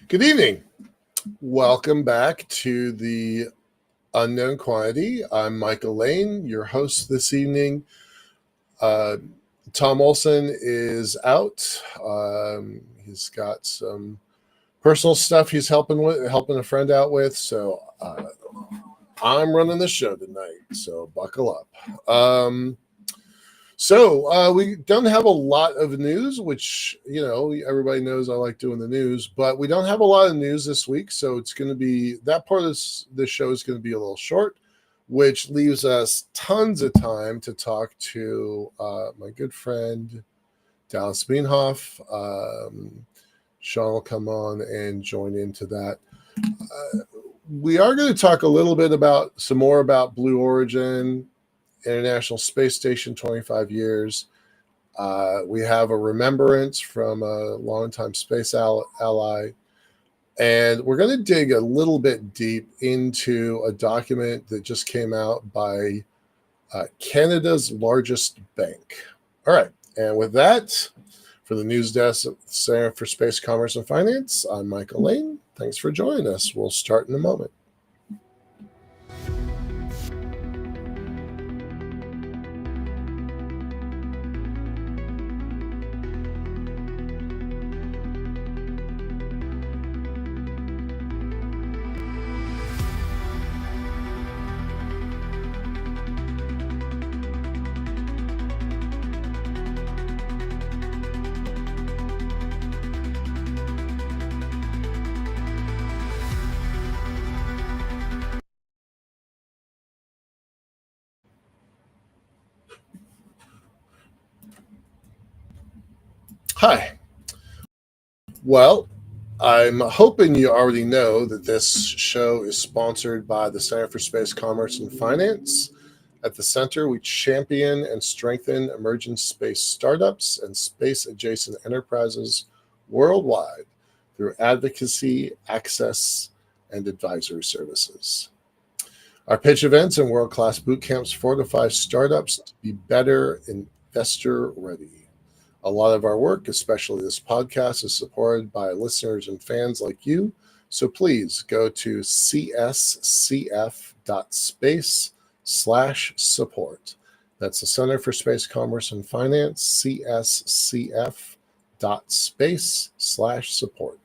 Good evening. Welcome back to the Unknown Quantity. I'm Michael Lane, your host this evening. Tom Olson is out. He's got some personal stuff he's helping a friend out with. So I'm running the show tonight. So buckle up. So we don't have a lot of news, which, everybody knows I like doing the news, but we don't have a lot of news this week. So it's going to be that part of this show is going to be a little short, which leaves us tons of time to talk to my good friend, Dallas Bienhoff. Sean will come on and join into that. We are going to talk a little bit some more about Blue Origin, International Space Station, 25 years. We have a remembrance from a longtime space ally. And we're going to dig a little bit deep into a document that just came out by Canada's largest bank. All right. And with that, for the news desk at the Center for Space Commerce and Finance, I'm Michael Lane. Thanks for joining us. We'll start in a moment. Hi. Well, I'm hoping you already know that this show is sponsored by the Center for Space Commerce and Finance. At the center, we champion and strengthen emerging space startups and space-adjacent enterprises worldwide through advocacy, access, and advisory services. Our pitch events and world-class boot camps fortify startups to be better investor-ready. A lot of our work, especially this podcast, is supported by listeners and fans like you. So please go to cscf.space/support. That's the Center for Space Commerce and Finance, cscf.space/support.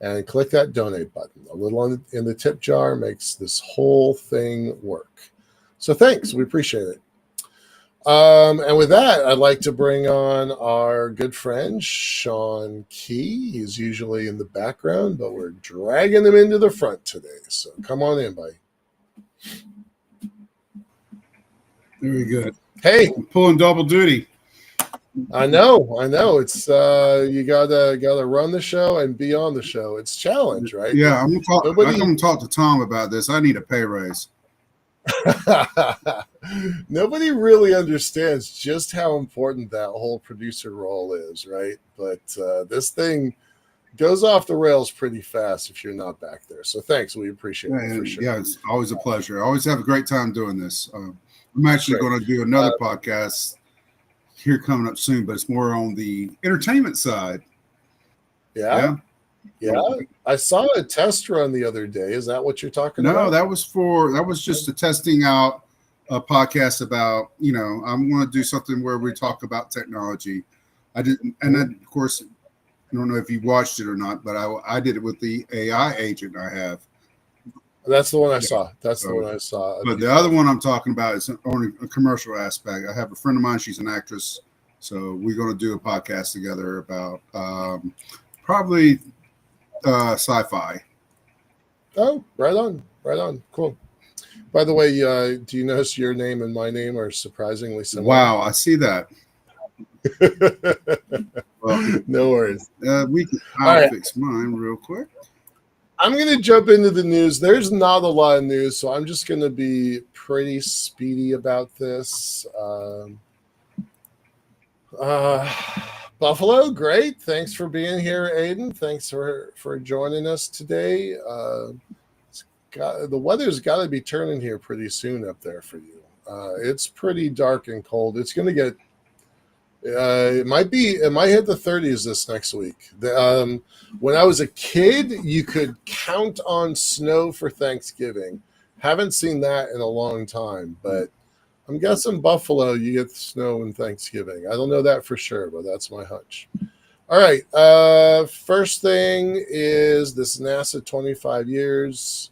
And click that donate button. A little in the tip jar makes this whole thing work. So thanks. We appreciate it. And with that, I'd like to bring on our good friend, Sean Key. He's usually in the background, but we're dragging him into the front today. So come on in, buddy. Very good. Hey. I'm pulling double duty. I know. It's you gotta run the show and be on the show. It's a challenge, right? Yeah, I'm gonna talk to Tom about this. I need a pay raise. Nobody really understands just how important that whole producer role is, right? But this thing goes off the rails pretty fast if you're not back there. So thanks, we appreciate it for sure. Yeah, it's always a pleasure. I always have a great time doing this. I'm actually going to do another podcast here coming up soon, but it's more on the entertainment side. Yeah. I saw a test run the other day. Is that what you're talking about? No, that was just a testing out a podcast about, I'm going to do something where we talk about technology. I didn't, and then of course, I don't know if you watched it or not, but I did it with the AI agent I have. That's the one I saw. The one I saw. But the other one I'm talking about is only a commercial aspect. I have a friend of mine. She's an actress. So we're going to do a podcast together about probably sci-fi. Oh, right on. Cool. By the way, do you notice your name and my name are surprisingly similar? Wow, I see that. Well, no worries. I'll fix mine real quick. I'm going to jump into the news. There's not a lot of news, so I'm just going to be pretty speedy about this. Buffalo, great. Thanks for being here, Aiden. Thanks for joining us today. The weather's got to be turning here pretty soon up there for you. It's pretty dark and cold. It's going to get It might be. It might hit the 30s this next week. When I was a kid, you could count on snow for Thanksgiving. Haven't seen that in a long time, but I'm guessing Buffalo, you get snow in Thanksgiving. I don't know that for sure, but that's my hunch. All right. First thing is this NASA 25 years,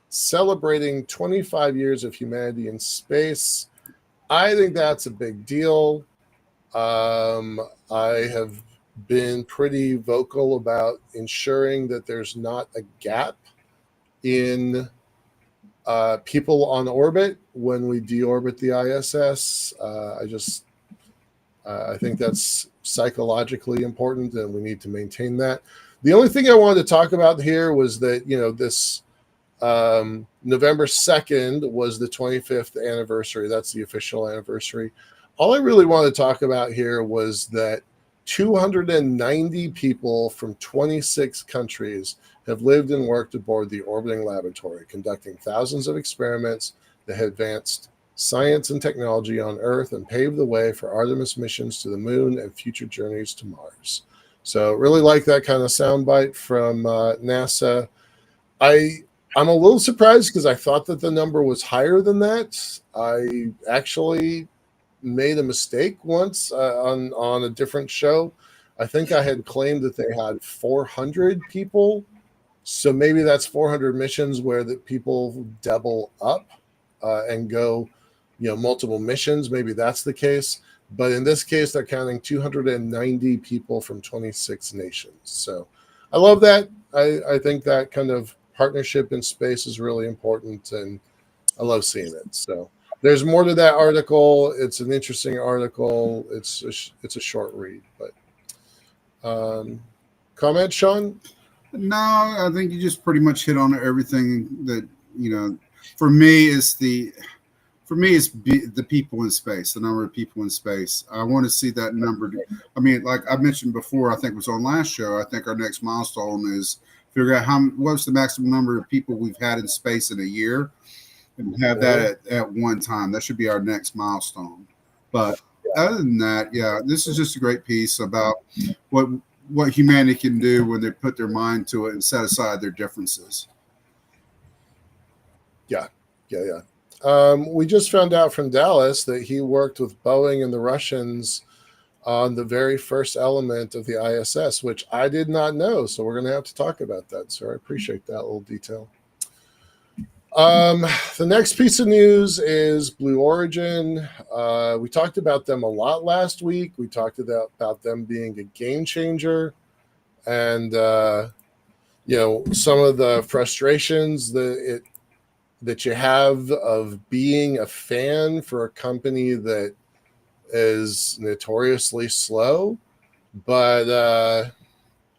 celebrating 25 years of humanity in space. I think that's a big deal. I have been pretty vocal about ensuring that there's not a gap in people on orbit when we deorbit the ISS. I think that's psychologically important, and we need to maintain that. The only thing I wanted to talk about here was that this November 2nd was the 25th anniversary. That's the official anniversary. All I really want to talk about here was that 290 people from 26 countries have lived and worked aboard the orbiting laboratory, conducting thousands of experiments that have advanced science and technology on Earth and paved the way for Artemis missions to the moon and future journeys to Mars. So really like that kind of soundbite from NASA. I'm a little surprised because I thought that the number was higher than that. I actually made a mistake once on a different show. I think I had claimed that they had 400 people. So maybe that's 400 missions where the people double up and go, multiple missions. Maybe that's the case. But in this case, they're counting 290 people from 26 nations. So I love that. I think that kind of partnership in space is really important, and I love seeing it. So there's more to that article. It's an interesting article. It's a short read, but comment, Sean? No, I think you just pretty much hit on everything that For me, it's the people in space, the number of people in space. I want to see that number. I mean, like I mentioned before, I think it was on last show. I think our next milestone is figure out what's the maximum number of people we've had in space in a year, and have that at one time. That should be our next milestone. But other than that, yeah, this is just a great piece about what humanity can do when they put their mind to it and set aside their differences. Yeah. We just found out from Dallas that he worked with Boeing and the Russians on the very first element of the ISS, which I did not know. So we're going to have to talk about that. So I appreciate that little detail. The next piece of news is Blue Origin. We talked about them a lot last week. We talked about them being a game changer, and some of the frustrations that you have of being a fan for a company that is notoriously slow. But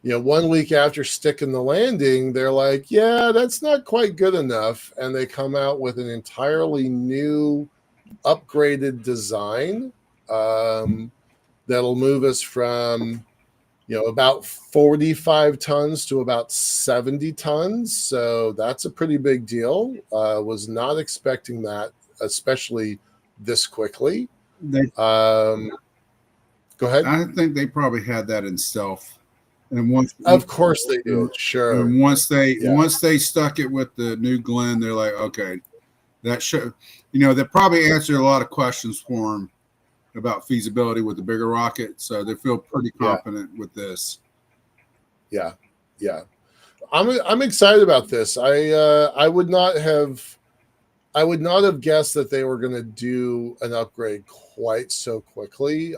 1 week after sticking the landing, they're like, yeah, that's not quite good enough. And they come out with an entirely new, upgraded design that'll move us from, about 45 tons to about 70 tons. So that's a pretty big deal. Was not expecting that, especially this quickly. Go ahead. I think they probably had that in stealth. And of course they did. Sure. And once they stuck it with the new Glenn, they're like, okay, that should, they probably answered a lot of questions for them about feasibility with the bigger rocket. So they feel pretty confident with this. Yeah. I'm excited about this. I would not have guessed that they were going to do an upgrade quite so quickly.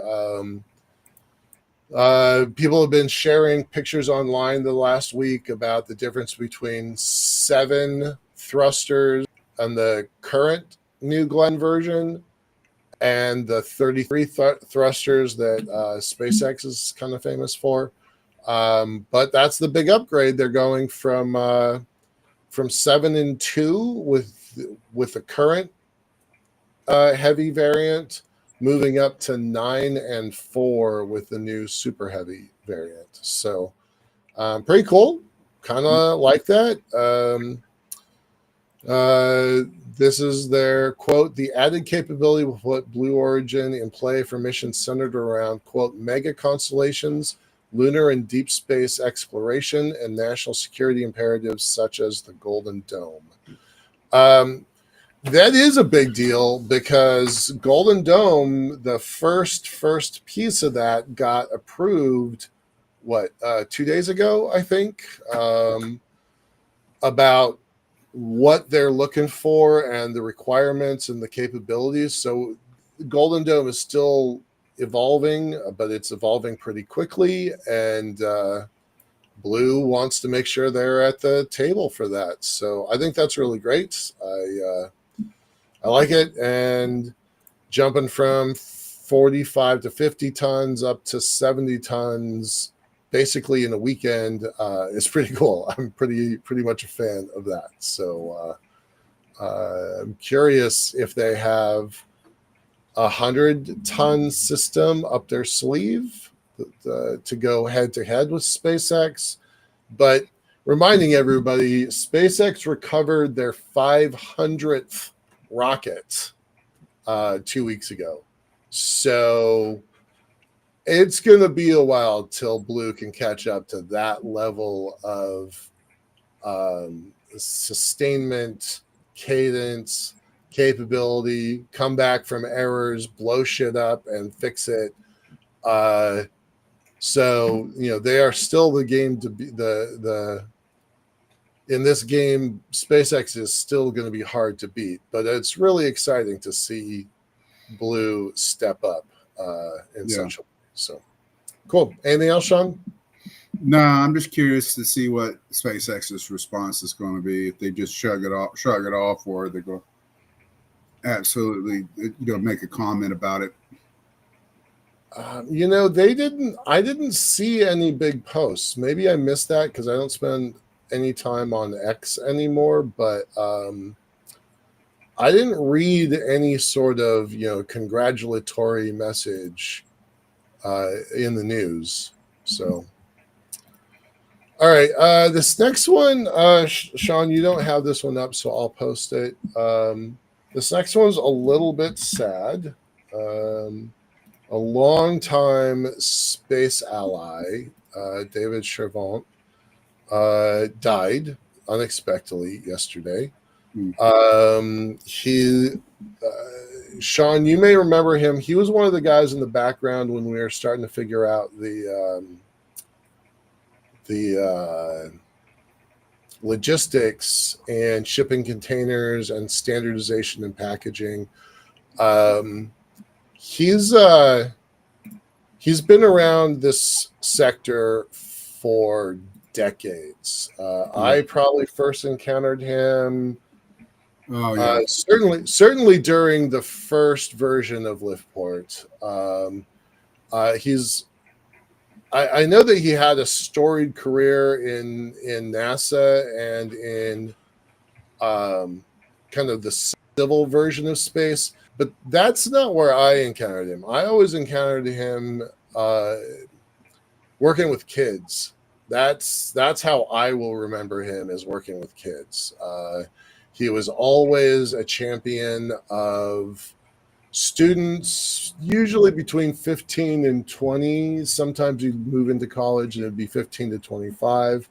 People have been sharing pictures online the last week about the difference between 7 thrusters on the current New Glenn version and the 33 thrusters that SpaceX is kind of famous for. But that's the big upgrade. They're going from 7 and 2 with the current heavy variant, moving up to 9 and 4 with the new super heavy variant. So pretty cool. Kind of like that. This is their quote: the added capability will put Blue Origin in play for missions centered around quote mega constellations, lunar and deep space exploration, and national security imperatives such as the Golden Dome. That is a big deal because Golden Dome, the first piece of that got approved, 2 days ago, I think, about what they're looking for and the requirements and the capabilities. So Golden Dome is still evolving, but it's evolving pretty quickly, and Blue wants to make sure they're at the table for that. So I think that's really great. I like it, and jumping from 45 to 50 tons up to 70 tons basically in a weekend is pretty cool. I'm pretty much a fan of that. So I'm curious if they have 100-ton system up their sleeve to go head to head with SpaceX. But reminding everybody, SpaceX recovered their 500th rocket 2 weeks ago. So it's going to be a while till Blue can catch up to that level of sustainment, cadence, capability, come back from errors, blow shit up, and fix it. So they are still the game to be the. In this game, SpaceX is still going to be hard to beat, but it's really exciting to see Blue step up in such a way. So cool. Anything else, Sean? No, I'm just curious to see what SpaceX's response is going to be. If they just shrug it off, or they go absolutely, make a comment about it. They didn't. I didn't see any big posts. Maybe I missed that because I don't spend any time on X anymore. But I didn't read any sort of congratulatory message in the news. So, all right, this next one, Sean, you don't have this one up, so I'll post it. This next one's a little bit sad. A longtime space ally, David Chervant, died unexpectedly yesterday. Sean, you may remember him. He was one of the guys in the background when we were starting to figure out the logistics and shipping containers and standardization and packaging. He's been around this sector for decades. I probably first encountered him certainly during the first version of Liftport. I know that he had a storied career in NASA and in kind of the civil version of space, but that's not where I encountered him. I always encountered him working with kids. That's how I will remember him, as working with kids. He was always a champion of students, usually between 15 and 20. Sometimes you'd move into college and it'd be 15 to 25.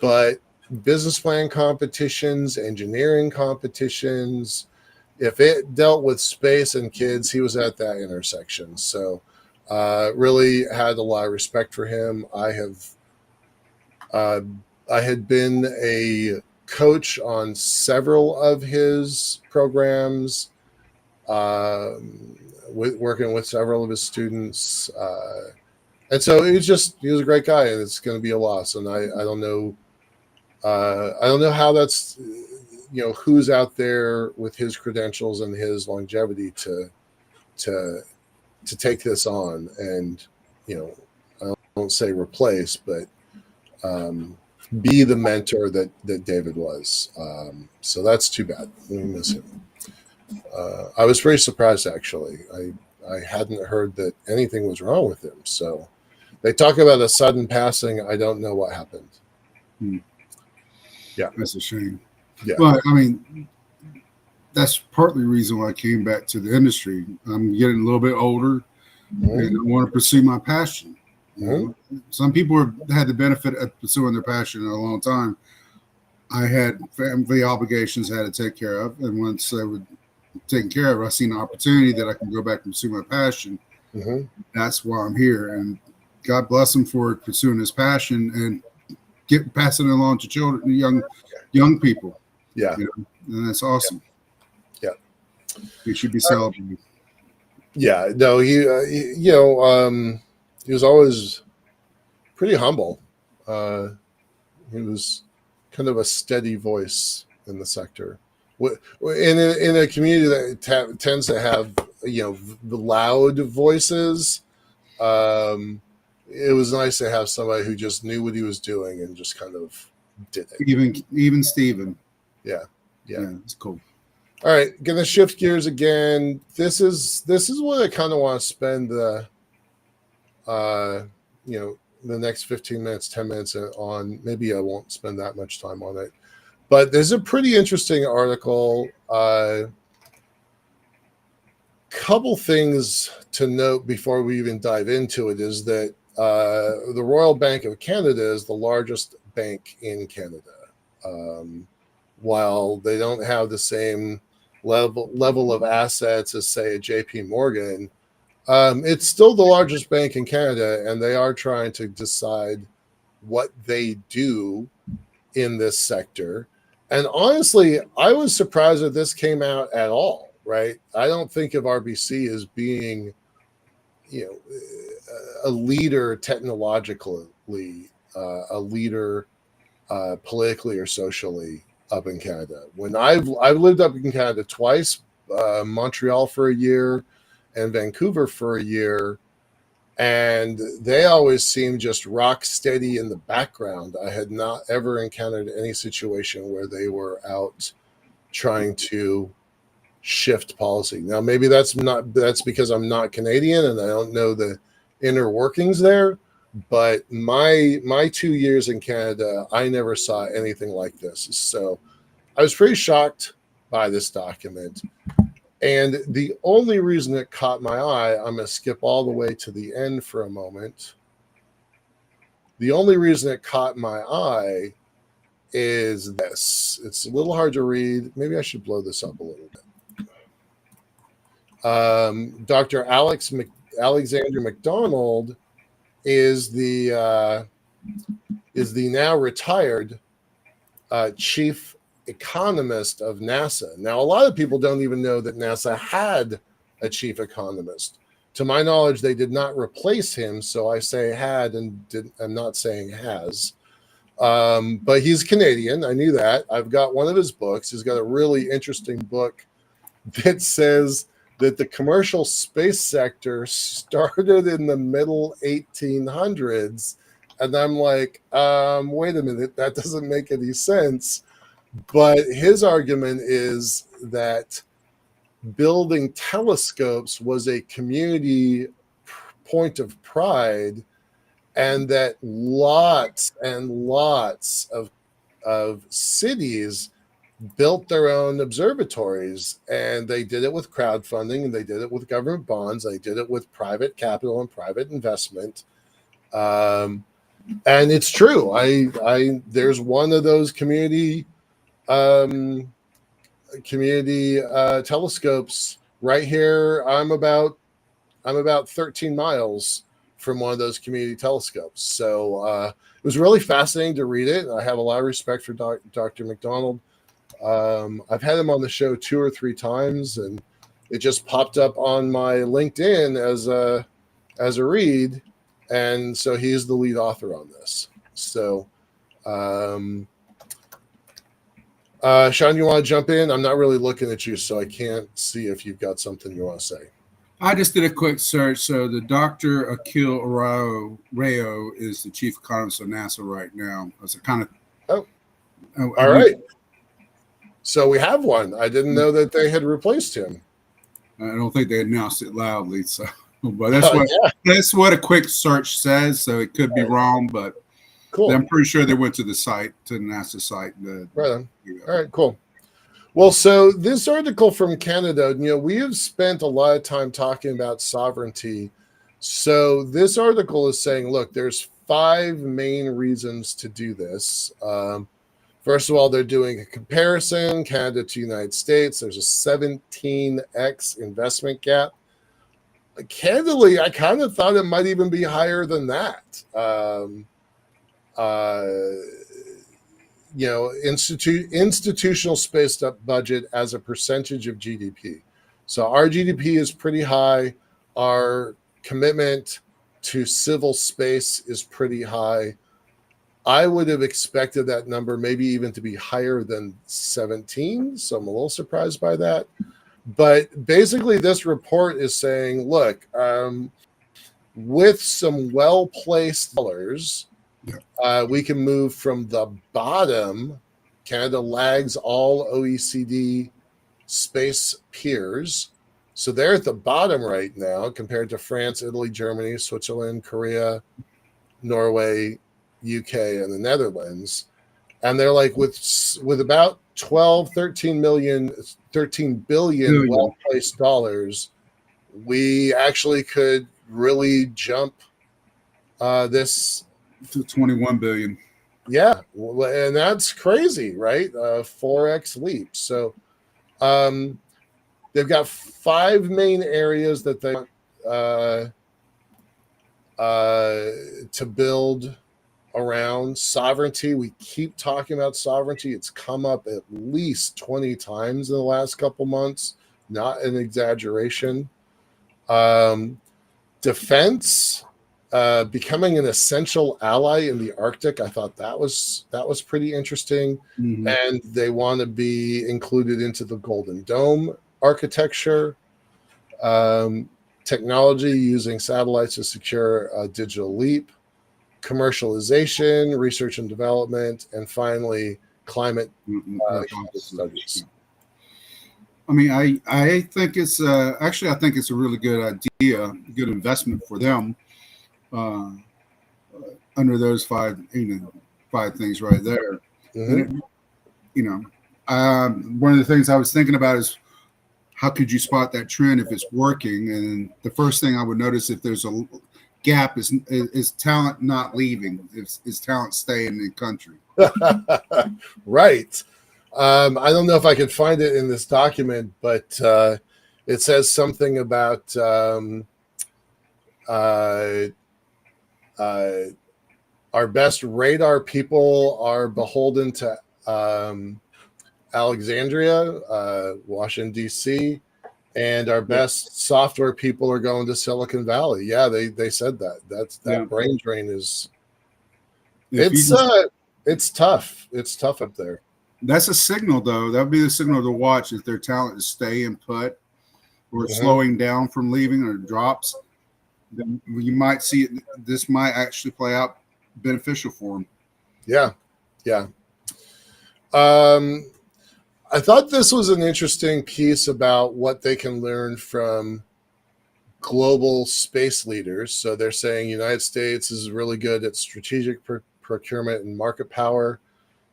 But business plan competitions, engineering competitions, if it dealt with space and kids, he was at that intersection. So really had a lot of respect for him. I had been a coach on several of his programs, working with several of his students. And so he was a great guy, and it's going to be a loss. And I don't know how that's, who's out there with his credentials and his longevity to take this on and, I don't say replace, but be the mentor that David was. So that's too bad. We miss him. I was very surprised, actually. I hadn't heard that anything was wrong with him. So they talk about a sudden passing. I don't know what happened. Yeah, that's a shame. Yeah. But I mean, that's partly the reason why I came back to the industry. I'm getting a little bit older, and I want to pursue my passion. You know, some people have had the benefit of pursuing their passion in a long time. I had family obligations I had to take care of, and once I was taken care of, I seen an opportunity that I can go back and pursue my passion. That's why I'm here, and God bless him for pursuing his passion and passing it along to children, young people. Yeah, you know, and that's awesome. Yeah, he should be celebrated. Yeah, no, he was always pretty humble. He was kind of a steady voice in the sector. In a community that tends to have the loud voices, it was nice to have somebody who just knew what he was doing and just kind of did it. Even Steven. Yeah, it's cool. All right, gonna shift gears again. This is what I kind of want to spend the next 15 minutes, 10 minutes on. Maybe I won't spend that much time on it, but there's a pretty interesting article. Couple things to note before we even dive into it is that the Royal Bank of Canada is the largest bank in Canada. While they don't have the same level of assets as, say, a JP Morgan, it's still the largest bank in Canada, and they are trying to decide what they do in this sector. And honestly, I was surprised that this came out at all, right? I don't think of RBC as being, a leader technologically, a leader politically or socially up in Canada. When I've lived up in Canada twice, Montreal for a year and Vancouver for a year, and they always seemed just rock steady in the background. I had not ever encountered any situation where they were out trying to shift policy. Now, maybe that's because I'm not Canadian and I don't know the inner workings there. But my 2 years in Canada, I never saw anything like this. So I was pretty shocked by this document. And the only reason it caught my eye, I'm going to skip all the way to the end for a moment. The only reason it caught my eye is this. It's a little hard to read. Maybe I should blow this up a little bit. Dr. Alexander McDonald is the now retired chief economist of NASA. Now, a lot of people don't even know that NASA had a chief economist. To my knowledge, they did not replace him, so I say had and I'm not saying has. But he's Canadian. I knew that. I've got one of his books. He's got a really interesting book that says that the commercial space sector started in the middle 1800s. And I'm like, wait a minute, that doesn't make any sense. But his argument is that building telescopes was a community point of pride, and that lots and lots of cities built their own observatories, and they did it with crowdfunding, and they did it with government bonds, they did it with private capital and private investment. And it's true. There's one of those community telescopes right here. I'm about 13 miles from one of those community telescopes. So it was really fascinating to read it. I have a lot of respect for Dr. McDonald. I've had him on the show 2 or 3 times, and it just popped up on my LinkedIn as a read, and so he's the lead author on this. So, Sean, you want to jump in? I'm not really looking at you, so I can't see if you've got something you want to say. I just did a quick search. So the Dr. Akil Rayo is the chief economist of NASA right now. That's a kind of. All right. So we have one. I didn't know that they had replaced him. I don't think they announced it loudly. So, but that's what a quick search says. So it could be wrong, but Cool. I'm pretty sure they went to the site, to the NASA site. Right on. All right, cool. Well, so this article from Canada, we have spent a lot of time talking about sovereignty. So this article is saying, look, there's 5 main reasons to do this. First of all, they're doing a comparison, Canada to United States. There's a 17x investment gap. Candidly, I kind of thought it might even be higher than that. Institutional space budget as a percentage of GDP. So our GDP is pretty high. Our commitment to civil space is pretty high. I would have expected that number maybe even to be higher than 17. So I'm a little surprised by that. But basically, this report is saying, look, with some well-placed dollars, we can move from the bottom. Canada lags all OECD space peers. So they're at the bottom right now compared to France, Italy, Germany, Switzerland, Korea, Norway, UK, and the Netherlands. And they're like with about 13 billion well-placed dollars, we actually could really jump this to 21 billion. Yeah, and that's crazy, right? 4x leap. So they've got 5 main areas that they want to build around. Sovereignty. We keep talking about sovereignty. It's come up at least 20 times in the last couple months. Not an exaggeration. Defense. Becoming an essential ally in the Arctic. I thought that was pretty interesting. Mm-hmm. And they want to be included into the Golden Dome architecture. Technology using satellites to secure a digital leap. Commercialization, research and development, and finally climate studies. I mean, I think it's actually I think it's a really good idea, good investment for them. Under those 5 things right there. Mm-hmm. And one of the things I was thinking about is how could you spot that trend if it's working? And the first thing I would notice if there's a gap is talent not leaving, is talent staying in the country. Right. I don't know if I could find it in this document, but it says something about our best radar people are beholden to Alexandria, Washington, D.C., and our best software people are going to Silicon Valley. Yeah, they said that. That brain drain is it's tough. It's tough up there. That's a signal, though. That would be the signal to watch if their talent is staying put or slowing down from leaving or drops. Then you might see it. This might actually play out beneficial for them. Yeah. I thought this was an interesting piece about what they can learn from global space leaders. So they're saying United States is really good at strategic procurement and market power.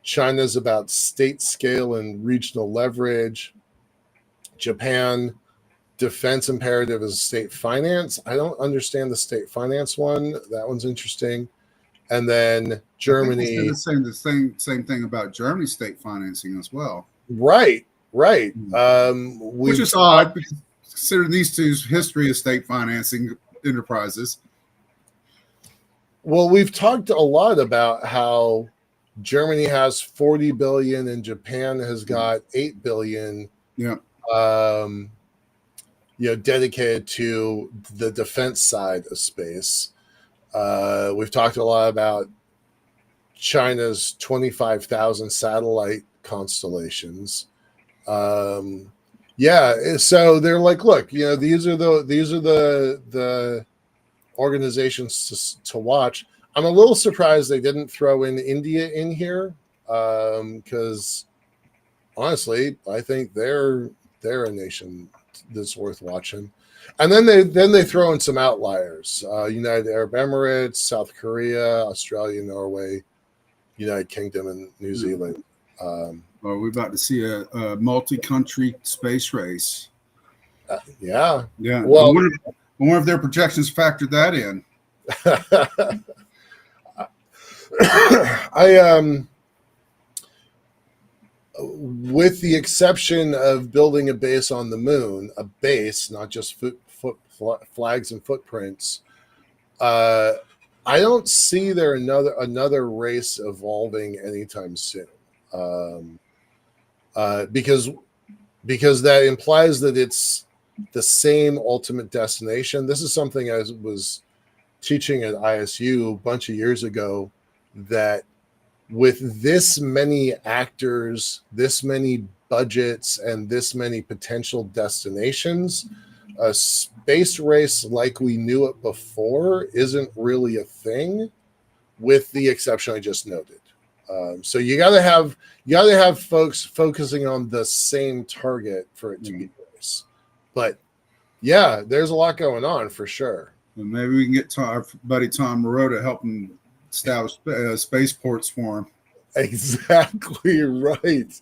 China's about state scale and regional leverage. Japan, defense imperative is state finance. I don't understand the state finance one. That one's interesting. And then Germany. The same thing about Germany's state financing as well. Right. Which is odd because considering these two's history of state financing enterprises. Well, we've talked a lot about how Germany has 40 billion and Japan has got 8 billion. Yeah. Dedicated to the defense side of space. We've talked a lot about China's 25,000 satellite constellations. So they're like, look, these are the organizations to watch. I'm a little surprised they didn't throw in India in here, because honestly, I think they're a nation that's worth watching. And then they throw in some outliers: United Arab Emirates, South Korea, Australia, Norway, United Kingdom, and New Zealand. Well, we're about to see a multi-country space race. Yeah. Well, I wonder if their projections factored that in. With the exception of building a base on the moon, a base, not just flags and footprints, I don't see there another race evolving anytime soon, because that implies that it's the same ultimate destination. This is something I was teaching at ISU a bunch of years ago, that with this many actors, this many budgets, and this many potential destinations, a space race like we knew it before isn't really a thing, with the exception I just noted. So you got to have folks focusing on the same target for it to be a race. But yeah, there's a lot going on for sure. Well, maybe we can get our buddy Tom Moreau to help him establish spaceports for him. Exactly right.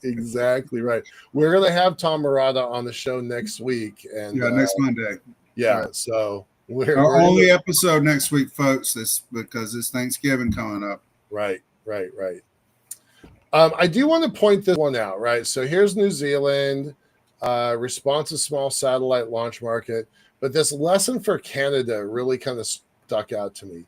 We're gonna have Tom Murata on the show next week, and next Monday. So our only episode next week, folks. Because it's Thanksgiving coming up. Right. I do want to point this one out. Right. So here's New Zealand, responsive small satellite launch market, but this lesson for Canada really kind of stuck out to me.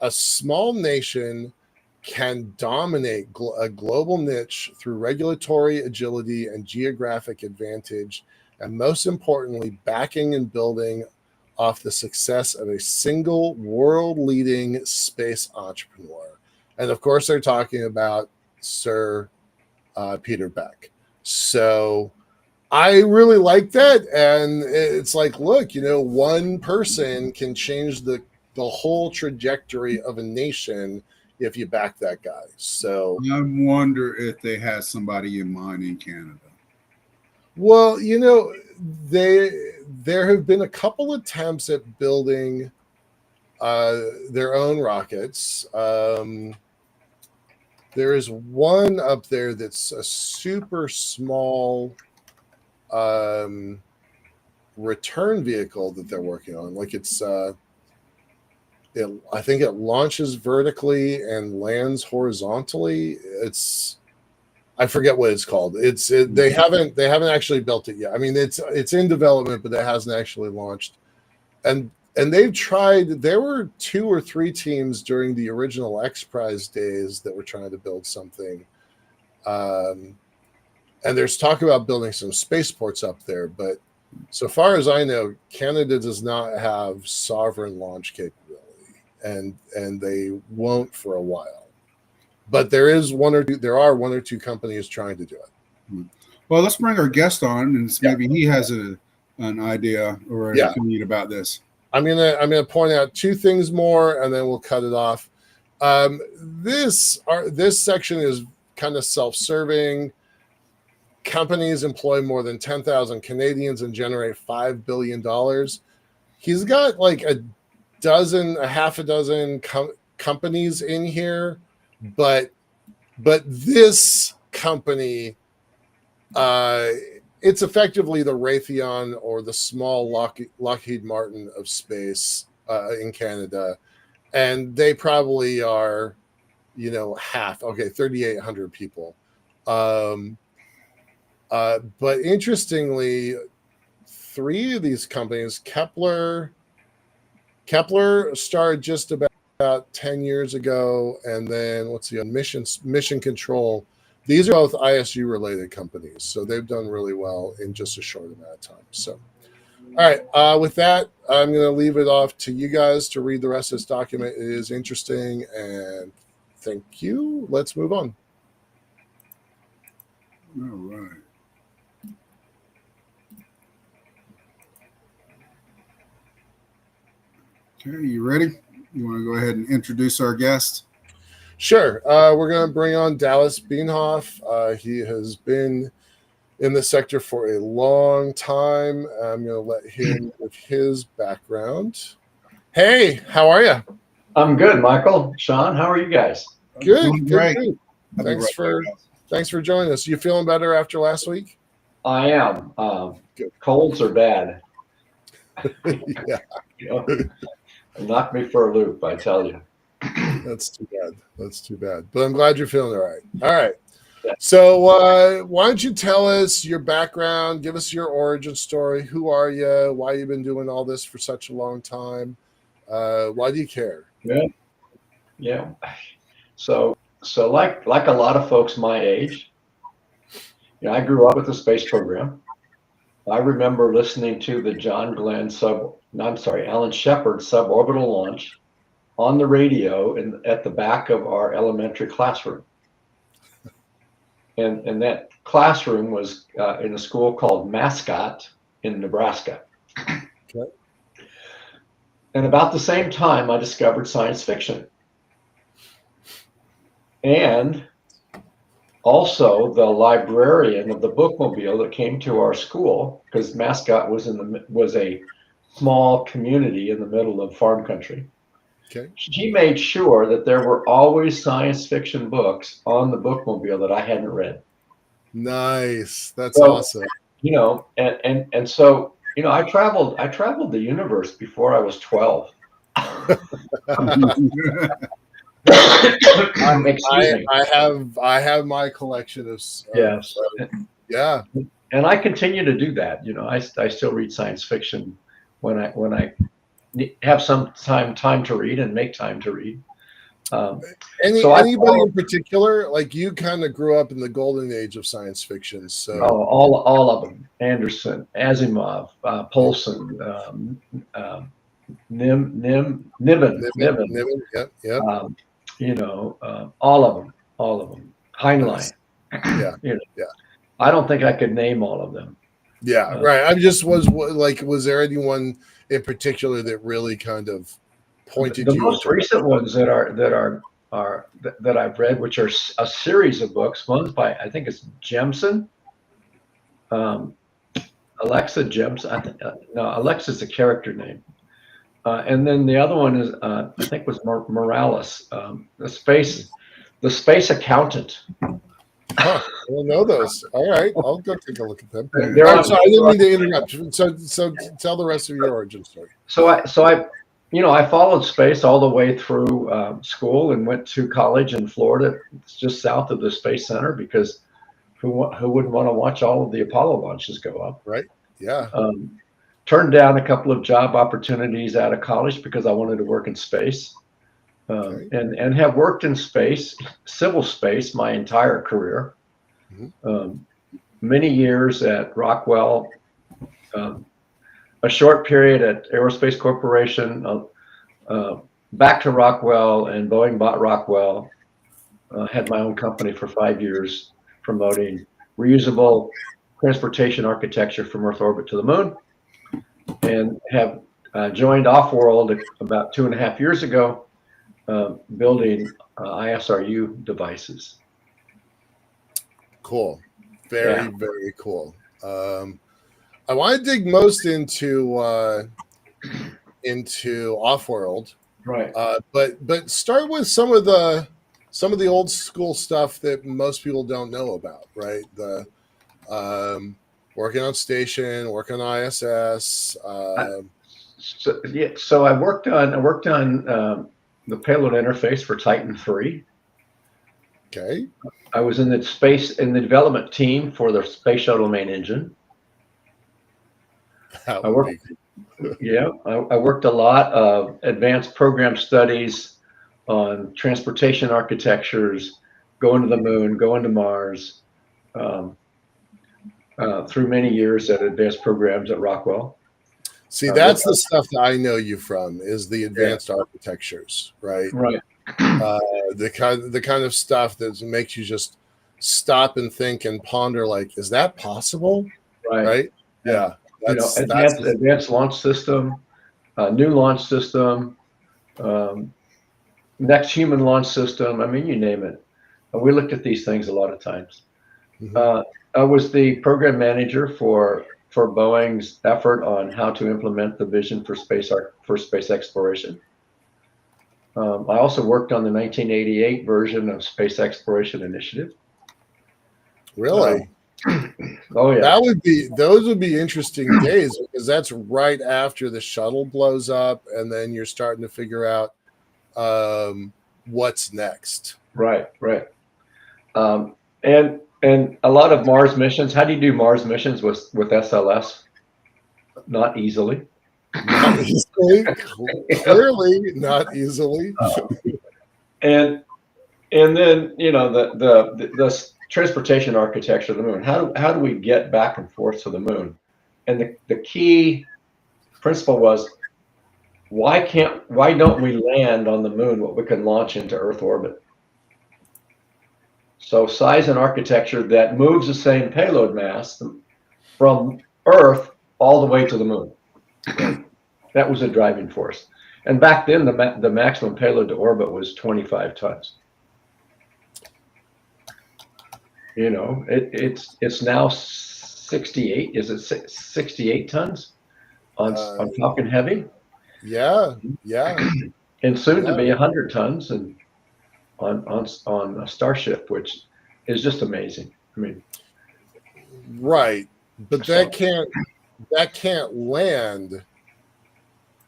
A small nation can dominate a global niche through regulatory agility and geographic advantage, and most importantly, backing and building off the success of a single world-leading space entrepreneur. And of course, they're talking about Sir Peter Beck. So I really like that. And it's like, look, one person can change the whole trajectory of a nation if you back that guy. So I wonder if they had somebody in mind in Canada. Well, there have been a couple attempts at building their own rockets. There is one up there that's a super small return vehicle that they're working on. Like I think it launches vertically and lands horizontally. I forget what it's called. They haven't actually built it yet. I mean, it's in development, but it hasn't actually launched. And they've tried. There were 2 or 3 teams during the original X Prize days that were trying to build something. And there's talk about building some spaceports up there, but so far as I know, Canada does not have sovereign launch capability. And they won't for a while, but there are 1 or 2 companies trying to do it. Well, let's bring our guest on, and maybe he has an idea or an opinion about this. I'm gonna point out 2 things more, and then we'll cut it off. This section is kind of self-serving. Companies employ more than 10,000 Canadians and generate $5 billion. He's got like a half a dozen companies in here, but this company, it's effectively the Raytheon or the small Lockheed Martin of space in Canada, and they probably are, half. Okay, 3,800 people. But interestingly, 3 of these companies, Kepler started just about 10 years ago, and then Mission Control. These are both ISU related companies, so they've done really well in just a short amount of time. So, all right, with that, I'm going to leave it off to you guys to read the rest of this document. It is interesting, and thank you. Let's move on. All right. Okay, you ready? You want to go ahead and introduce our guest? Sure. We're going to bring on Dallas Bienhoff. He has been in the sector for a long time. I'm going to let him give his background. Hey, how are you? I'm good, Michael. Sean, how are you guys? Good, Doing good, great. good. I'll be Thanks right back. Thanks for joining us. You feeling better after last week? I am. Good. Colds are bad. Yeah, You know, knock me for a loop, I tell you. that's too bad. That's too bad. But I'm glad you're feeling all right. All right. Yeah. So why don't you tell us your background? Give us your origin story. Who are you? Why you've been doing all this for such a long time? Why do you care? Yeah. So like a lot of folks my age, I grew up with the space program. I remember listening to the Alan Shepard suborbital launch on the radio at the back of our elementary classroom. And that classroom was in a school called Mascot in Nebraska. Okay. And about the same time, I discovered science fiction. And also the librarian of the bookmobile that came to our school, because Mascot was a small community in the middle of farm country. Okay. She made sure that there were always science fiction books on the bookmobile that I hadn't read. Nice. That's awesome. And so, I traveled the universe before I was 12. Excuse me. I have my collection of Yes. Yeah. And I continue to do that. I still read science fiction when I have some time to read and make time to read. Anybody in particular? Like, you kind of grew up in the golden age of science fiction, so all of them: Anderson, Asimov, Polson, Niven. Yep. All of them. Heinlein. Yeah. I don't think I could name all of them. Yeah, right. I just was there anyone in particular that really kind of pointed the you? The most recent ones that I've read, which are a series of books. One's by, I think it's Jemison, Alexa Jemison. No, Alexa's a character name, and then the other one is I think was Morales, the space accountant. Huh, I don't know those. All right, I'll go take a look at them. I didn't mean to interrupt. So tell the rest of your origin story. So I followed space all the way through school and went to college in Florida, just south of the Space Center, because who wouldn't want to watch all of the Apollo launches go up? Right. Yeah. Turned down a couple of job opportunities out of college because I wanted to work in space. And have worked in space, civil space, my entire career. Mm-hmm. Many years at Rockwell, a short period at Aerospace Corporation, back to Rockwell, and Boeing bought Rockwell. Had my own company for 5 years promoting reusable transportation architecture from Earth orbit to the moon, and have joined Off-World about 2.5 years ago, building ISRU devices. Cool. Very cool. I want to dig most into Off-World, right? But start with some of the old school stuff that most people don't know about, right? The working on station, working on ISS. So I worked on the payload interface for Titan III. Okay. I was in the development team for the space shuttle main engine. I worked a lot of advanced program studies on transportation architectures, going to the moon, going to Mars, through many years at advanced programs at Rockwell. See, that's the stuff that I know you from, is the advanced architectures, right? Right. The kind of stuff that makes you just stop and think and ponder, like, is that possible? Right. Yeah. That's advanced launch system, new launch system, next human launch system. I mean, you name it. We looked at these things a lot of times. I was the program manager for Boeing's effort on how to implement the vision for space exploration. I also worked on the 1988 version of Space Exploration Initiative. Really? Oh yeah. Those would be interesting days, because that's right after the shuttle blows up, and then you're starting to figure out what's next. Right. And a lot of Mars missions. How do you do Mars missions with SLS? Not easily. Not easily. Clearly not easily. And then the transportation architecture of the moon. How do we get back and forth to the moon? And the key principle was, why don't we land on the moon what we can launch into Earth orbit? So size and architecture that moves the same payload mass from Earth all the way to the moon. That was a driving force. And back then, the maximum payload to orbit was 25 tons. It's now 68. Is it 68 tons on Falcon Heavy? Yeah. And soon to be 100 tons and on a Starship, which is just amazing. I mean, right, but that can't land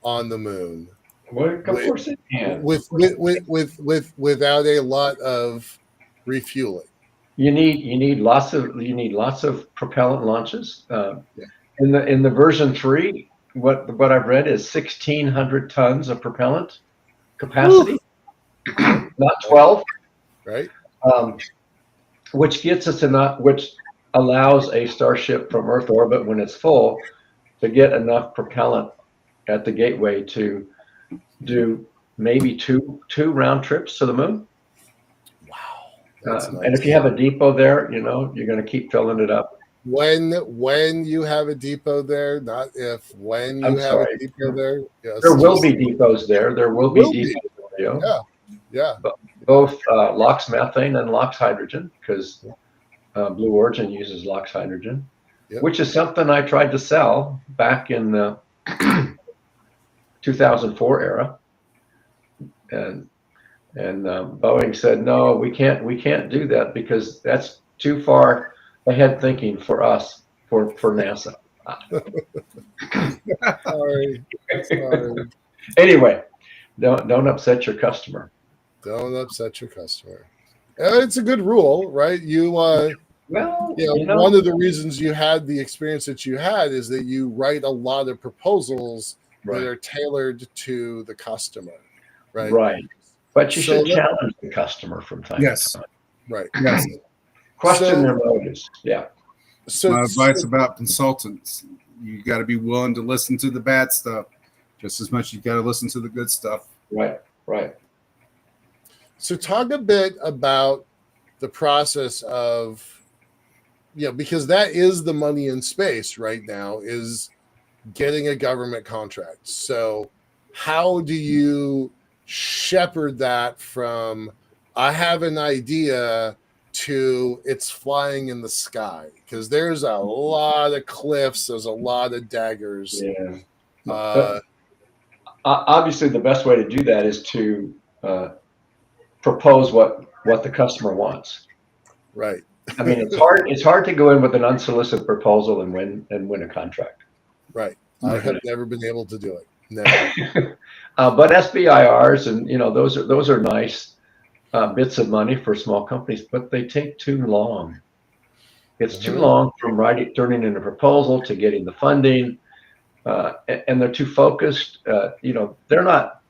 on the moon. Well, of course it can. Without a lot of refueling. You need lots of propellant launches. In the version 3, what I've read is 1,600 tons of propellant capacity. Not 12, right? Which gets us which allows a Starship from Earth orbit, when it's full, to get enough propellant at the gateway to do maybe two round trips to the moon. Wow, that's nice. And if you have a depot there, you're going to keep filling it up. When you have a depot there, not if. When you have a depot there, yes, there will be depots there. There will be depots. Yeah. Both LOX methane and LOX hydrogen, because Blue Origin uses LOX hydrogen, which is something I tried to sell back in the 2004 era, and Boeing said, no, we can't do that, because that's too far ahead thinking for us, for NASA. Sorry. Anyway, don't upset your customer. Don't upset your customer. It's a good rule, right? One of the reasons you had the experience that you had is that you write a lot of proposals that are tailored to the customer, right? Right. But you should challenge the customer from time to time. Right. Yes. Question their motives. Yeah. So my advice about consultants: you got to be willing to listen to the bad stuff just as much as you got to listen to the good stuff. Right. So talk a bit about the process of, because that is the money in space right now, is getting a government contract. So how do you shepherd that from, I have an idea, to it's flying in the sky? Because there's a lot of cliffs, there's a lot of daggers. Yeah. Obviously, the best way to do that is to propose what the customer wants. Right. I mean, it's hard to go in with an unsolicited proposal and win a contract. Right. I have never been able to do it. Never. But SBIRs and those are nice bits of money for small companies, but they take too long. It's too long from turning in a proposal to getting the funding, and they're too focused. They're not.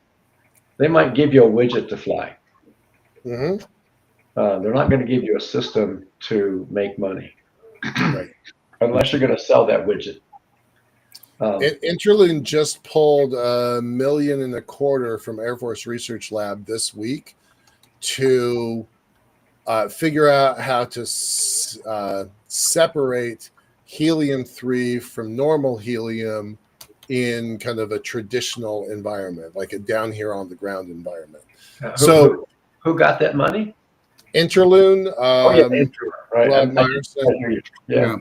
They might give you a widget to fly. Mm-hmm. They're not going to give you a system to make money, right? Unless you're going to sell that widget. Interloon just pulled $1.25 million from Air Force Research Lab this week to figure out how to separate helium-3 from normal helium in kind of a traditional environment, like a down here on the ground environment. Who got that money? Interloon. right. Rob I Myerson. hear you. Yeah.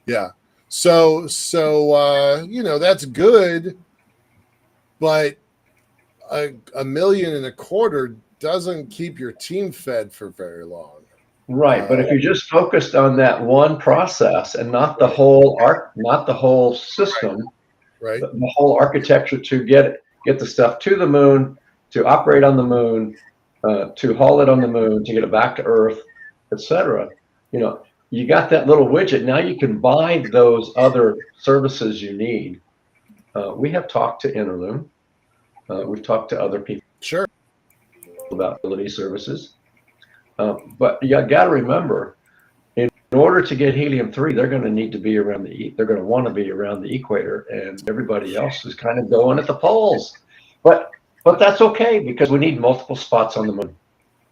Yeah. So that's good, but $1.25 million doesn't keep your team fed for very long. Right, but if you just focused on that one process and not the whole not the whole system, Right. the whole architecture to get the stuff to the moon, to operate on the moon, to haul it on the moon, to get it back to Earth, etc. You got that little widget. Now you can buy those other services you need. We have talked to Interloom. We've talked to other people Sure. about ability services. But you got to remember, in order to get helium-3, they're going to need to be around they're going to want to be around the equator, and everybody else is kind of going at the poles. But that's okay, because we need multiple spots on the moon.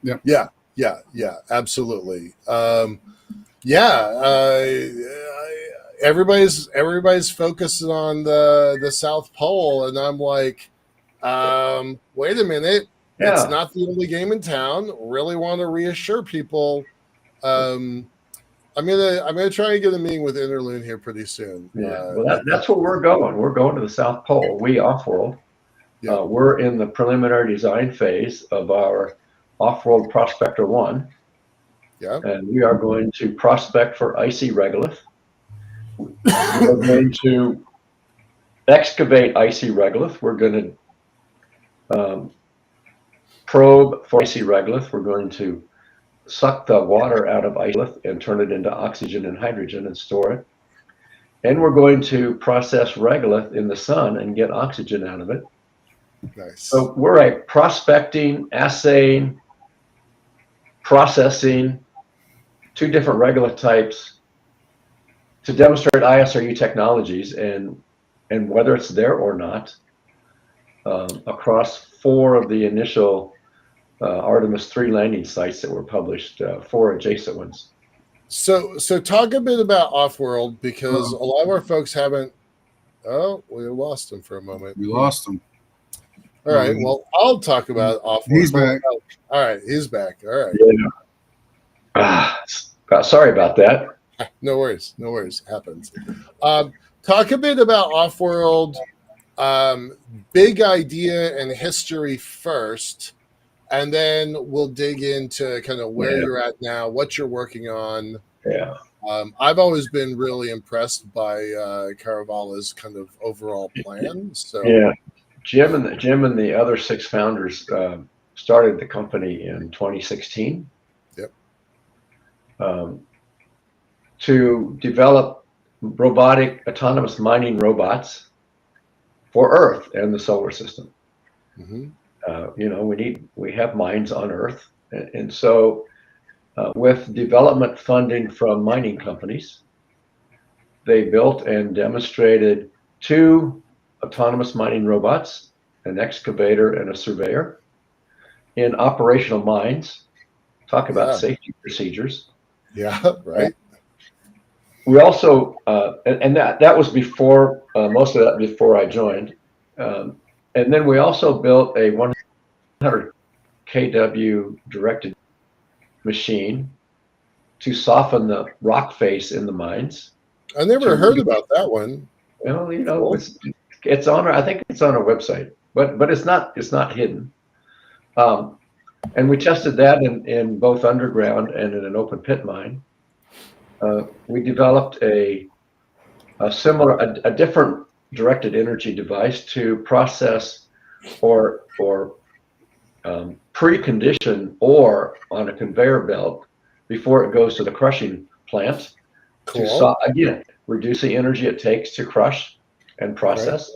Yeah, absolutely. Everybody's focusing on the South Pole, and I'm like, wait a minute. Yeah. It's not the only game in town. Really want to reassure people. I'm gonna try and get a meeting with Interloon here pretty soon. Yeah, well, that's where we're going. We're going to the South Pole. We Offworld. Yeah. We're in the preliminary design phase of our Offworld Prospector 1. Yeah. And we are going to prospect for icy regolith. We're going to excavate icy regolith. We're going to probe for icy regolith. We're going to suck the water out of icy regolith and turn it into oxygen and hydrogen and store it. And we're going to process regolith in the sun and get oxygen out of it. Nice. So we're a prospecting, assaying, processing, 2 different regolith types to demonstrate ISRU technologies and whether it's there or not, across 4 of the initial Artemis 3 landing sites that were published, 4 adjacent ones. So talk a bit about Offworld, because a lot of our folks haven't. Oh, we lost him for a moment. We lost him. All right. Well, I'll talk about Offworld. He's back. All right, he's back. All right. Yeah. Sorry about that. No worries. It happens. Talk a bit about Offworld, big idea and history first, and then we'll dig into kind of where you're at now, what you're working on. Yeah. I've always been really impressed by Caravala's kind of overall plan. So yeah, Jim and the other 6 founders started the company in 2016. Yep. To develop robotic autonomous mining robots for Earth and the solar system. Mm-hmm. We have mines on Earth, and so with development funding from mining companies, they built and demonstrated 2 autonomous mining robots, an excavator and a surveyor, in operational mines. Talk about safety procedures. Yeah, right. We also, and that was before, most of that before I joined. And then we also built a 100 kW directed machine to soften the rock face in the mines. I never heard about that one. Well, it's on. I think it's on our website, but it's not hidden. And we tested that in both underground and in an open pit mine. We developed a different directed energy device to process or precondition ore on a conveyor belt before it goes to the crushing plant. Cool. To again reduce the energy it takes to crush and process.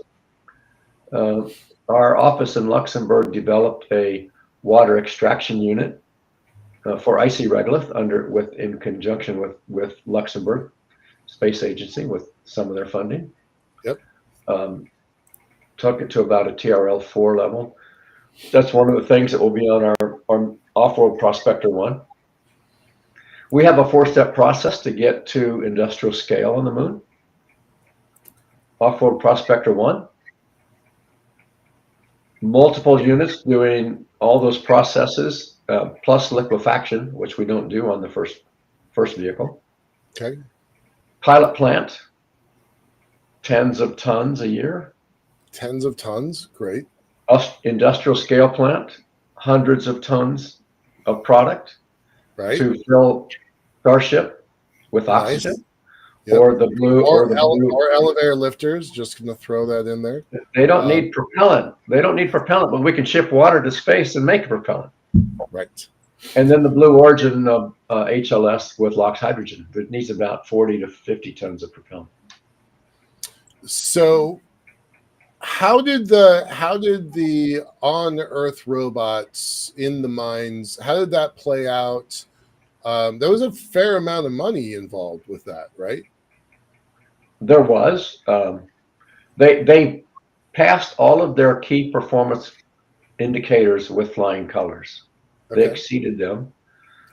Right. Our office in Luxembourg developed a water extraction unit for icy regolith in conjunction with Luxembourg Space Agency with some of their funding. Yep. Took it to about a TRL4 level. That's one of the things that will be on our Offworld Prospector 1. We have a 4-step process to get to industrial scale on the moon. Offworld Prospector 1. Multiple units doing all those processes, plus liquefaction, which we don't do on the first first vehicle. Okay. Pilot plant, tens of tons a year. Tens of tons. Great. Industrial scale plant, hundreds of tons of product Right. to fill Starship with Nice. oxygen, Yep. or the blue, or the blue. Or elevator lifters. Just going to throw that in there. They don't need propellant. They don't need propellant, but we can ship water to space and make propellant. Right. And then the Blue Origin HLS with LOX hydrogen. It needs about 40 to 50 tons of propellant. So how did the on Earth robots in the mines, how did that play out? There was a fair amount of money involved with that, right? There was. They passed all of their key performance indicators with flying colors. They Okay. exceeded them.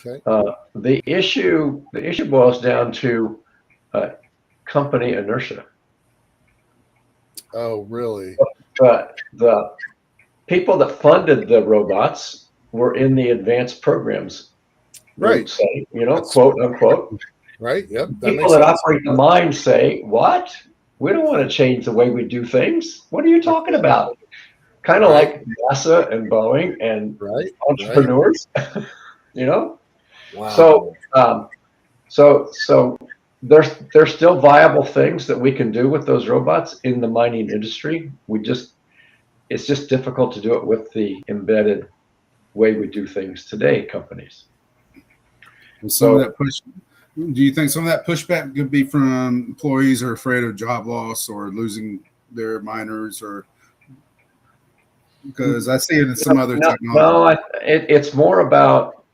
Okay. The issue boils down to company inertia. Oh, really? The people that funded the robots were in the advanced programs, Right. say, quote unquote. Right. Yep. That People makes that sense. operate the mine say, "What? We don't want to change the way we do things. What are you talking about?" Kind of Right. like NASA and Boeing and Right. entrepreneurs, you know. Wow. So there's still viable things that we can do with those robots in the mining industry. It's just difficult to do it with the embedded way we do things today, companies. And some of that push. Do you think some of that pushback could be from employees who are afraid of job loss or losing their miners, or because I see it in some other technology? No, it's more about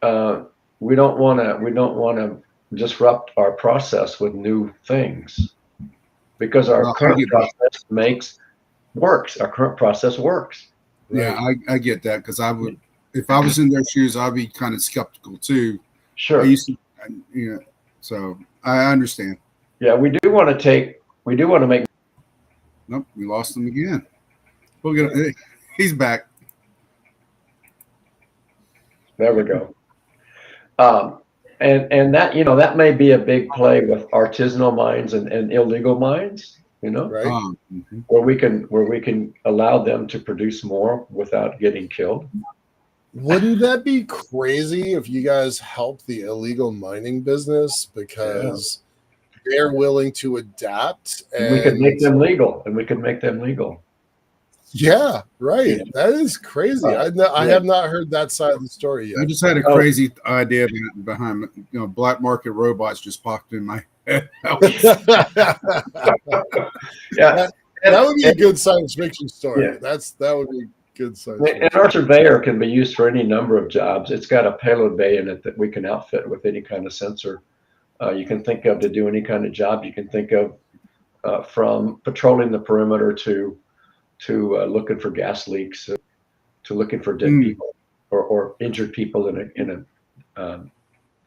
we don't want to disrupt our process with new things, because our current process works. Our current process works. Yeah, I get that, because I would, if I was in their shoes, I'd be kind of skeptical too. Sure. I used to, so I understand. Yeah, we do want to make. Nope, we lost him again. We'll get him. He's back. There we go. And that, that may be a big play with artisanal mines and illegal mines, Right. where we can allow them to produce more without getting killed. Wouldn't that be crazy if you guys helped the illegal mining business, because they're willing to adapt, and we can make them legal, Yeah, right. Yeah. That is crazy. I have not heard that side of the story yet. I just had a crazy idea behind, black market robots just popped in my head. Yeah, that would be a good science fiction story. Yeah. That would be good science and fiction. our surveyor can be used for any number of jobs. It's got a payload bay in it that we can outfit with any kind of sensor you can think of to do any kind of job you can think of, from patrolling the perimeter to looking for gas leaks, to looking for dead people or injured people in a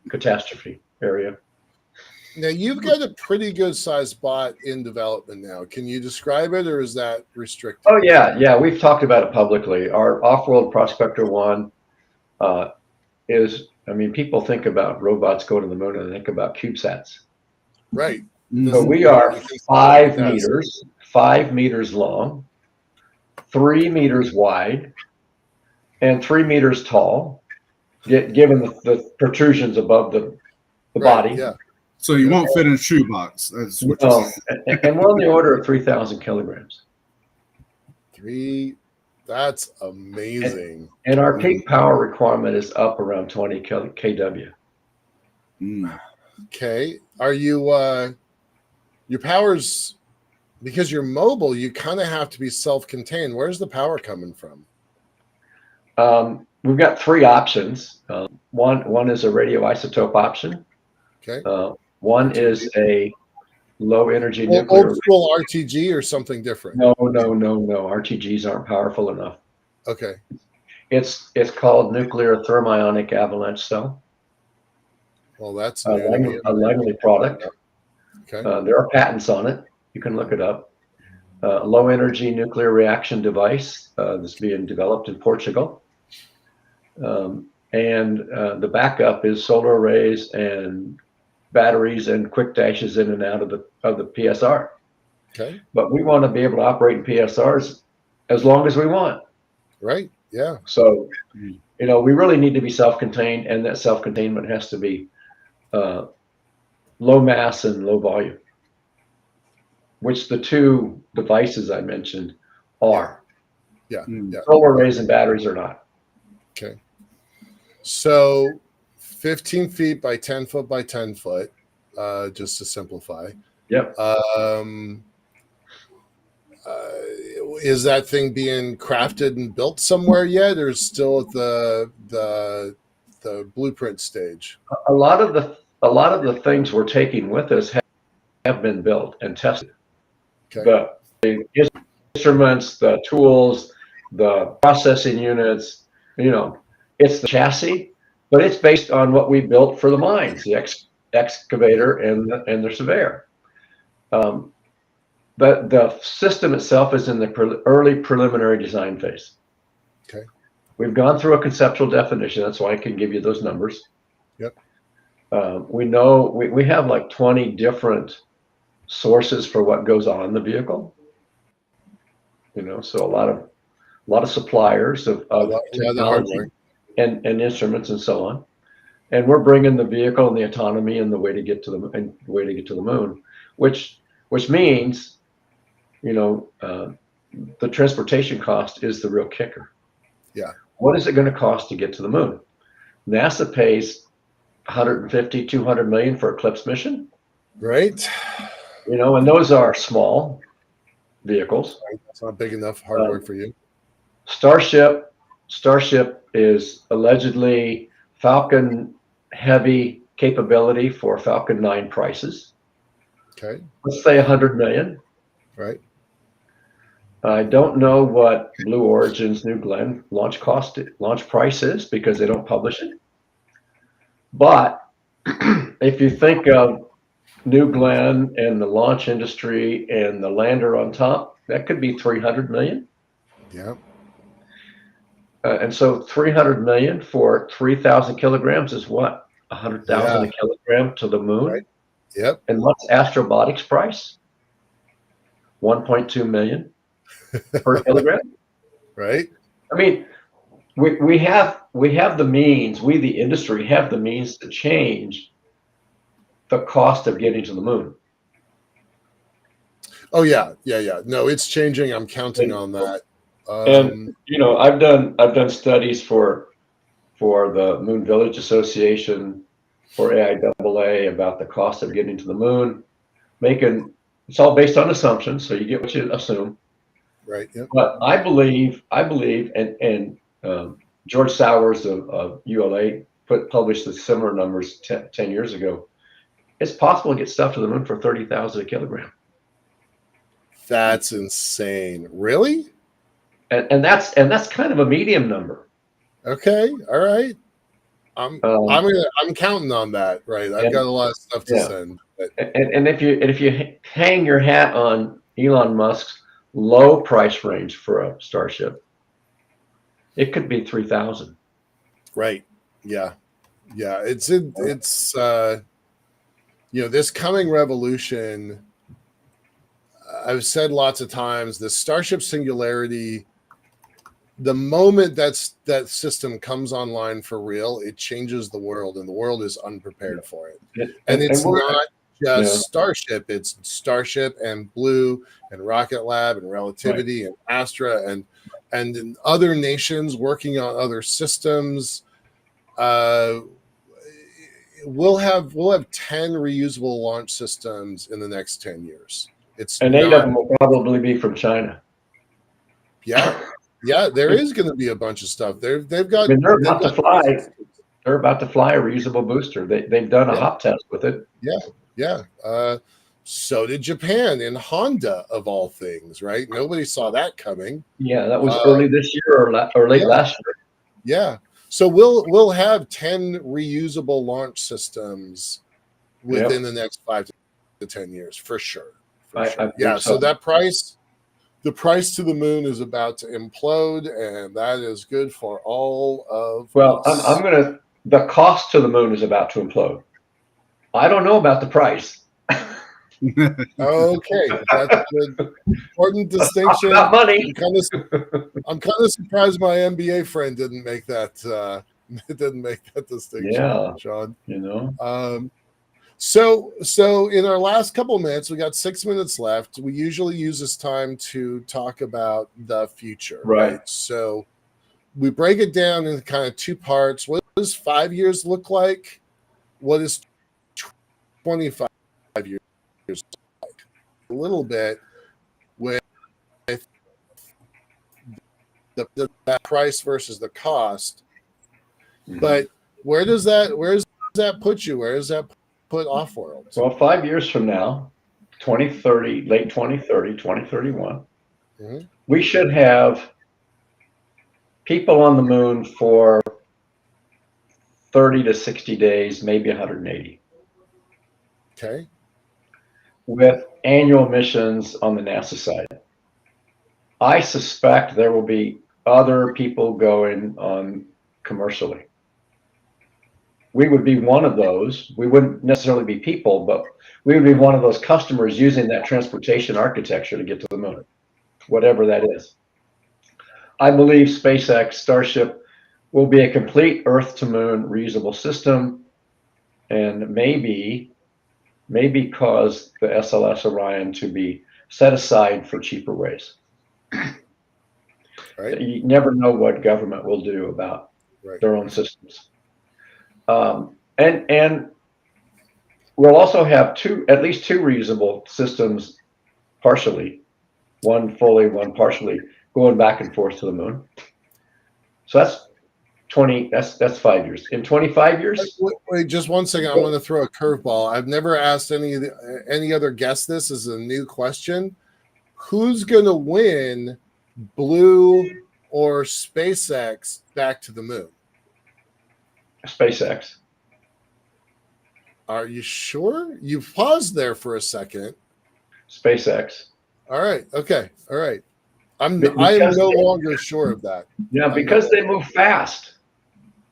catastrophe area. Now, you've got a pretty good sized bot in development now. Can you describe it, or is that restricted? Oh yeah, we've talked about it publicly. Our Off-World Prospector 1 is, people think about robots going to the moon and they think about CubeSats. Right. So we are 5 meters long, 3 meters wide, and 3 meters tall, given the protrusions above the body. Yeah. So you won't fit in a shoebox. That's what No, and we're on the order of 3,000 kilograms. That's amazing. And our peak power requirement is up around 20 kW. Okay. Are you your power's, because you're mobile, you kind of have to be self-contained. Where's the power coming from? We've got 3 options. One is a radioisotope option. Okay. One is a low energy nuclear. Old school RTG or something different? No. RTGs aren't powerful enough. Okay. It's called nuclear thermionic avalanche cell. Well, that's a Langley product. Okay. There are patents on it. You can look it up. Low energy nuclear reaction device that's being developed in Portugal. And the backup is solar arrays and batteries and quick dashes in and out of the PSR. Okay. But we want to be able to operate in PSRs as long as we want. Right. Yeah. So, you know, we really need to be self-contained, and that self-containment has to be low mass and low volume, which the two devices I mentioned are. Yeah. Yeah. Solar arrays and batteries are not. Okay. So 15 feet by 10 foot by 10 foot, just to simplify. Yep. Is that thing being crafted and built somewhere yet, or is still at the blueprint stage? A lot of the things we're taking with us have been built and tested. Okay. The instruments, the tools, the processing units, you know, it's the chassis, but it's based on what we built for the mines, the excavator and the surveyor. But the system itself is in the early preliminary design phase. Okay. We've gone through a conceptual definition. That's why I can give you those numbers. Yep. We know we have like 20 different sources for what goes on the vehicle. You know, so a lot of suppliers of technology and instruments and so on. And we're bringing the vehicle and the autonomy and the way to get to the moon, which means, you know, the transportation cost is the real kicker. Yeah. What is it going to cost to get to the moon? NASA pays 150, 200 million for Eclipse mission. Right. You know, and those are small vehicles. Right. That's not big enough hardware for you. Starship is allegedly Falcon heavy capability for Falcon 9 prices. Okay. Let's say 100 million. Right. I don't know what Blue Origin's New Glenn launch price is because they don't publish it. But if you think of New Glenn and the launch industry and the lander on top, that could be 300 million. Yeah. And so 300 million for 3,000 kilograms is what? 100,000 a kilogram to the moon. Right. Yep. And what's Astrobotics price? 1.2 million per kilogram. Right. I mean, we have the means. We, the industry, have the means to change the cost of getting to the moon. Oh yeah. No, it's changing. I'm counting on that. And you know, I've done studies for the Moon Village Association, for AIAA, about the cost of getting to the moon. It's all based on assumptions, so you get what you assume. Right. Yep. But I believe, and George Sowers of ULA published the similar numbers 10 years ago. It's possible to get stuff to the moon for 30,000 a kilogram. That's insane. Really? And that's kind of a medium number. Okay. All right. I'm counting on that. Right. I've got a lot of stuff to send. But. And if you hang your hat on Elon Musk's low price range for a Starship, it could be 3,000. Right. Yeah. It's you know, this coming revolution. I've said lots of times, the Starship Singularity, the moment that system comes online for real, it changes the world, and the world is unprepared for it. And it's not just Starship, it's Starship and Blue and Rocket Lab and Relativity and Astra and other nations working on other systems. We'll have 10 reusable launch systems in the next 10 years. And 8 of them will probably be from China. Yeah, there is going to be a bunch of stuff. They're about to fly. They're about to fly a reusable booster. They've done a hop test with it. Yeah. So did Japan and Honda, of all things, right? Nobody saw that coming. Yeah, that was early this year or late last year. Yeah. So we'll have 10 reusable launch systems within the next 5 to 10 years, for sure. So that the price to the moon is about to implode, and that is good for all of us. The cost to the moon is about to implode. I don't know about the price. Okay, that's an important distinction. About money. I'm kind of surprised my MBA friend didn't make that distinction, Yeah, Sean. you know. So in our last couple of minutes, we got 6 minutes left. We usually use this time to talk about the future, Right. So we break it down into kind of two parts. What does 5 years look like? What is 25 years like? A little bit with the price versus the cost. Mhm. But where does that put you? Where does that put Off-World? Well, 5 years from now, 2030, late 2030, 2031, Mhm. we should have people on the moon for 30 to 60 days, maybe 180, Okay. with annual missions on the NASA side. I suspect there will be other people going on commercially. We would be one of those. We wouldn't necessarily be people, but we would be one of those customers using that transportation architecture to get to the moon, whatever that is. I believe SpaceX Starship will be a complete Earth to Moon reusable system, and maybe cause the SLS Orion to be set aside for cheaper ways. Right. You never know what government will do about their own systems. And we'll also have at least two reusable systems, partially, one fully, one partially, going back and forth to the moon. So that's 5 years. In 25 years. Wait, just 1 second. I want to throw a curveball. I've never asked any other guest this. This is a new question. Who's going to win, Blue or SpaceX back to the moon? SpaceX. Are you sure? You've paused there for a second. SpaceX. All right. Okay. All right. I am no longer sure of that. Yeah, because they move fast.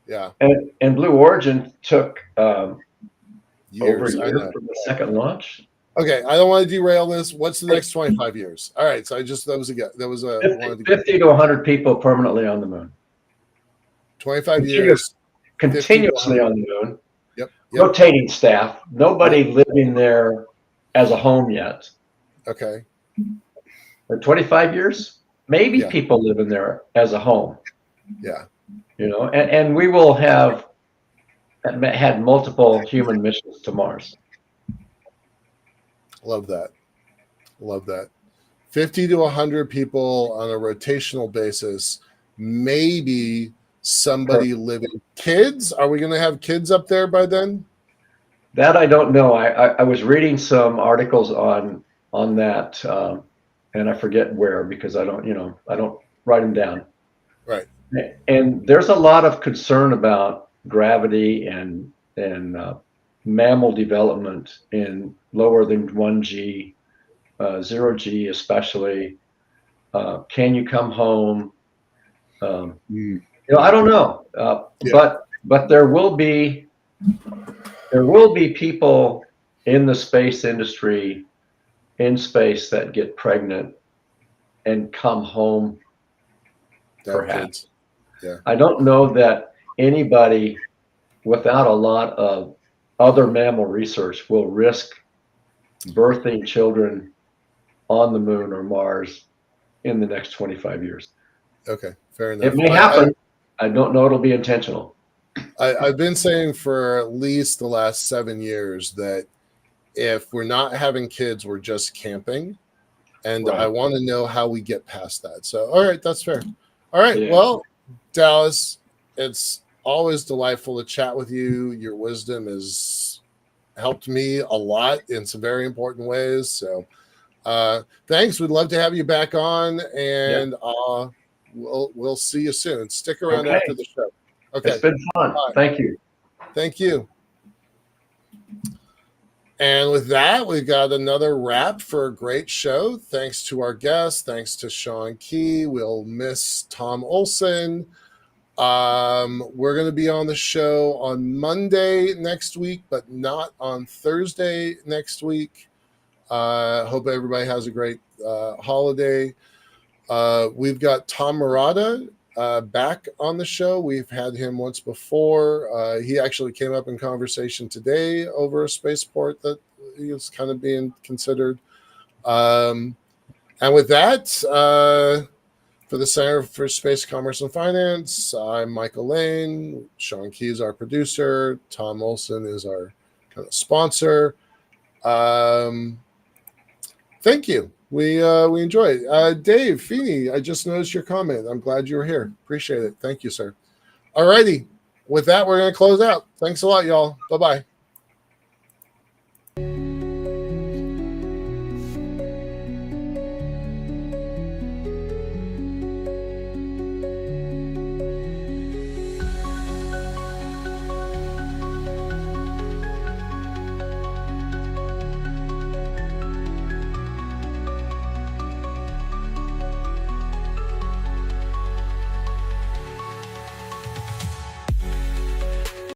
Yeah. And Blue Origin took years. over a year from the second launch. Okay, I don't want to derail this. What's the next 25 years? All right, so that was a 50 to 100 people permanently on the moon. 25 years. Continuously on the moon. Yep. Rotating staff. Nobody living there as a home yet. Okay. For 25 years, maybe people living there as a home. Yeah. You know, and we will have had multiple human missions to Mars. Love that. 50 to 100 people on a rotational basis. Maybe somebody living. Kids? Are we going to have kids up there by then? That I don't know. I was reading some articles on that, and I forget where because I don't write them down. Right. And there's a lot of concern about gravity and mammal development in lower than 1G, 0G especially. Can you come home? I don't know. But there will be people in the space industry in space that get pregnant and come home. Perhaps. Yeah. I don't know that anybody without a lot of other mammal research will risk birthing children on the moon or Mars in the next 25 years. Okay, fair enough. It may happen. I don't know it'll be intentional. I've been saying for at least the last 7 years that if we're not having kids, we're just camping. And I want to know how we get past that. So, all right, that's fair. All right, well, Dallas, it's always delightful to chat with you. Your wisdom has helped me a lot in some very important ways. So thanks. We'd love to have you back on, and we'll see you soon. Stick around after the show. Okay. It's been fun. Right. Thank you. Thank you. And with that, we've got another wrap for a great show. Thanks to our guests. Thanks to Sean Key. We'll miss Tom Olson. We're going to be on the show on Monday next week, but not on Thursday next week. Hope everybody has a great holiday. We've got Tom Murata back on the show. We've had him once before. He actually came up in conversation today over a spaceport that he was kind of being considered. And with that, for the Center for Space Commerce and Finance, I'm Michael Lane. Sean Keyes, our producer. Tom Olson is our kind of sponsor. Thank you. We enjoy it. Dave Feeney, I just noticed your comment. I'm glad you were here. Appreciate it. Thank you, sir. All righty. With that, we're going to close out. Thanks a lot, y'all. Bye-bye.